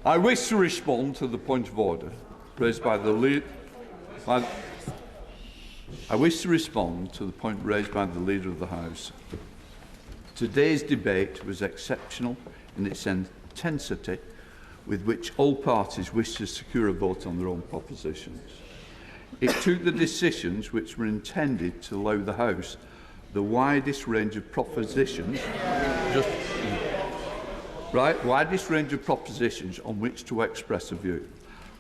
I wish to respond to the point of order raised by the leader. I wish to respond to the point raised by the Leader of the House. Today's debate was exceptional in its intensity with which all parties wished to secure a vote on their own propositions. It took the decisions which were intended to allow the House the widest range of propositions, widest range of propositions on which to express a view.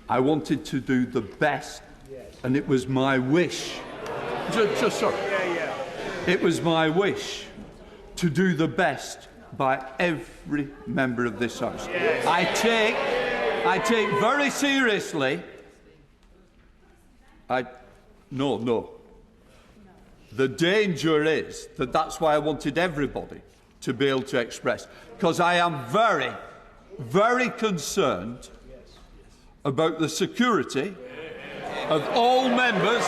I wanted to do the best, and it was my wish. It was my wish to do the best by every member of this House. I take very seriously. No. The danger is that that's why I wanted everybody to be able to express, because I am very, very concerned about the security of all members.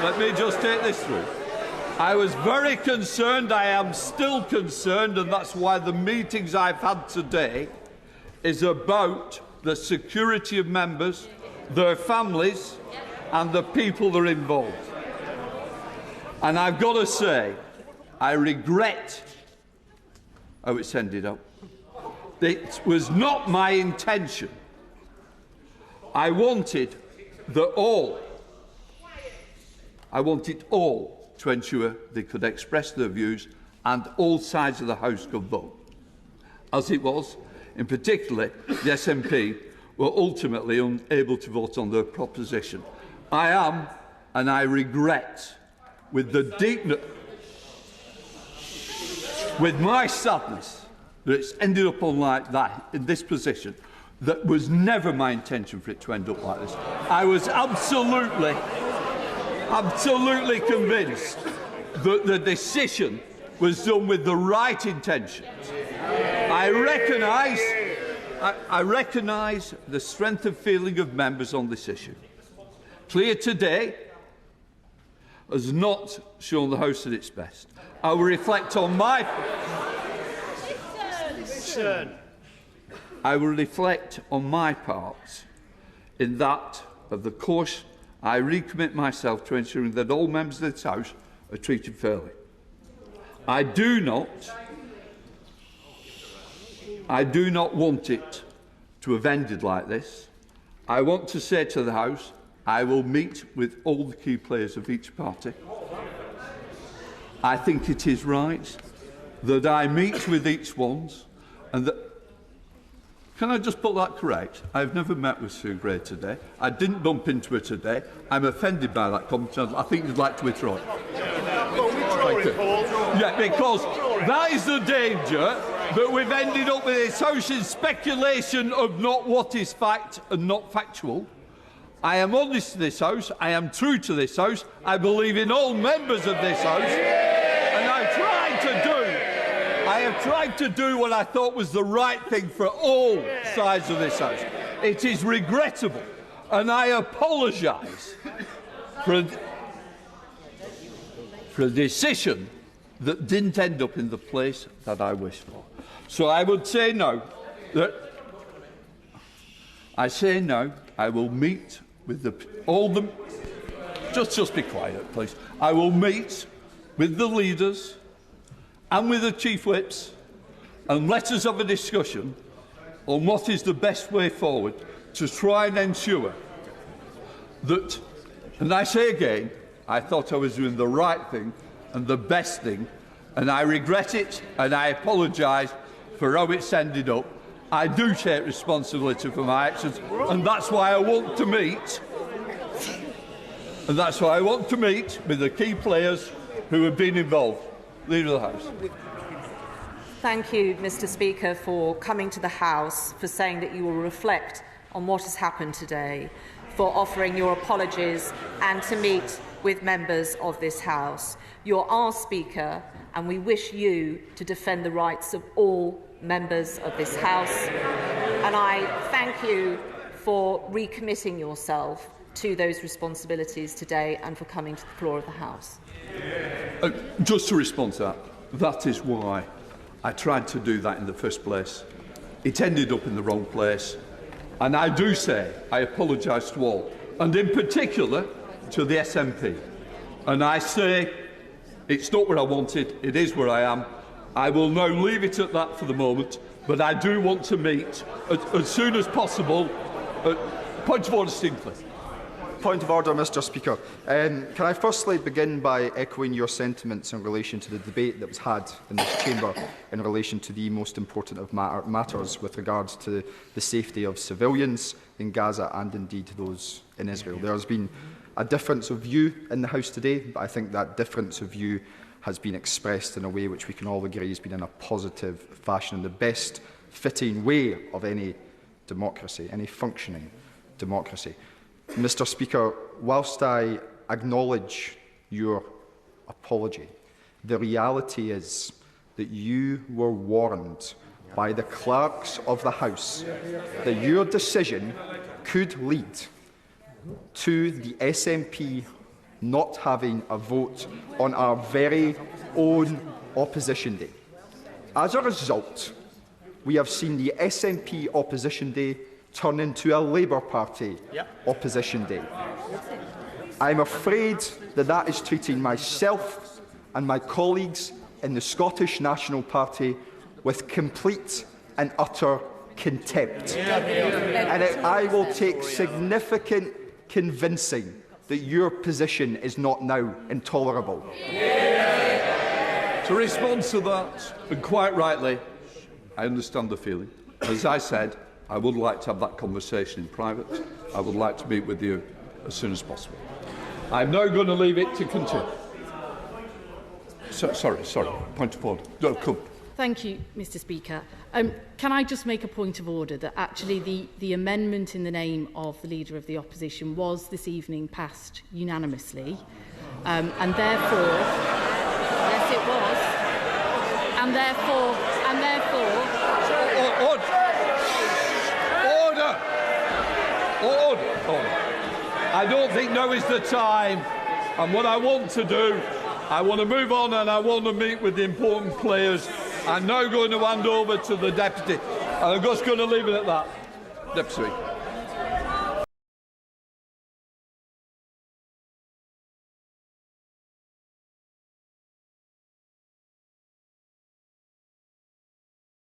Let me just take this through. I was very concerned, I am still concerned, and that's why the meetings I've had today is about the security of members, their families, and the people that are involved. And I've got to say, I regret how it's ended up. It was not my intention. I wanted all to ensure they could express their views and all sides of the House could vote. As it was, in particular, the SNP were ultimately unable to vote on their proposition. I am, and I regret, with my sadness, that it's ended up on like that, in this position. That was never my intention for it to end up like this. I was absolutely convinced that the decision was done with the right intentions. I recognise the strength of feeling of members on this issue. Clear today has not shown the House at its best. I will reflect on my part in that of the course I recommit myself to ensuring that all members of this House are treated fairly. I do not want it to have ended like this. I want to say to the House, I will meet with all the key players of each party. I think it is right that I meet with each one, and that. Can I just put that correct? I've never met with Sue Gray today. I didn't bump into her today. I'm offended by that comment. I think you'd like to withdraw it. Yeah, because that is the danger that we've ended up with this House in speculation of not what is fact and not factual. I am honest to this House. I am true to this House. I believe in all members of this House. And I have tried to do what I thought was the right thing for all sides of this House. It is regrettable, and I apologise for a decision that didn't end up in the place that I wished for. So I would say no. I say no. I will meet with all them. Just be quiet, please. I will meet with the leaders and with the chief whips, and let us have a discussion on what is the best way forward to try and ensure that, and I say again, I thought I was doing the right thing and the best thing, and I regret it and I apologise for how it's ended up. I do take responsibility for my actions, and that's why I want to meet. And that's why I want to meet with the key players who have been involved. Leader of the House. Thank you, Mr. Speaker, for coming to the House, for saying that you will reflect on what has happened today, for offering your apologies and to meet with members of this House. You're our Speaker, and we wish you to defend the rights of all members of this House. And I thank you for recommitting yourself to those responsibilities today and for coming to the floor of the House. Just to respond to that, that is why I tried to do that in the first place. it ended up in the wrong place. And I do say I apologise to all, and in particular to the SNP. And I say it's not where I wanted, it is where I am. I will now leave it at that for the moment, but I do want to meet as soon as possible. Point of order, Stephen Flynn. Point of order, Mr. Speaker. Can I firstly begin by echoing your sentiments in relation to the debate that was had in this chamber in relation to the most important of matters with regards to the safety of civilians in Gaza and indeed those in Israel. There has been a difference of view in the House today, but I think that difference of view has been expressed in a way which we can all agree has been in a positive fashion, in the best fitting way of any democracy, any functioning democracy. Mr. Speaker, whilst I acknowledge your apology, the reality is that you were warned by the clerks of the House that your decision could lead to the SNP not having a vote on our very own opposition day. As a result, we have seen the SNP opposition day turn into a Labour Party opposition day. I'm afraid that that is treating myself and my colleagues in the Scottish National Party with complete and utter contempt. And I will take significant convincing that your position is not now intolerable. To respond to that, and quite rightly, I understand the feeling. As I said, I would like to have that conversation in private. I would like to meet with you as soon as possible. I'm now going to leave it to continue. Sorry. Point of order. No, come. Thank you, Mr. Speaker. Can I just make a point of order that actually the amendment in the name of the Leader of the Opposition was this evening passed unanimously, and therefore, yes, it was, and therefore. Order. I don't think now is the time, and what I want to do, I want to move on and I want to meet with the important players. I'm now going to hand over to the Deputy, and I'm just going to leave it at that. Deputy Speaker.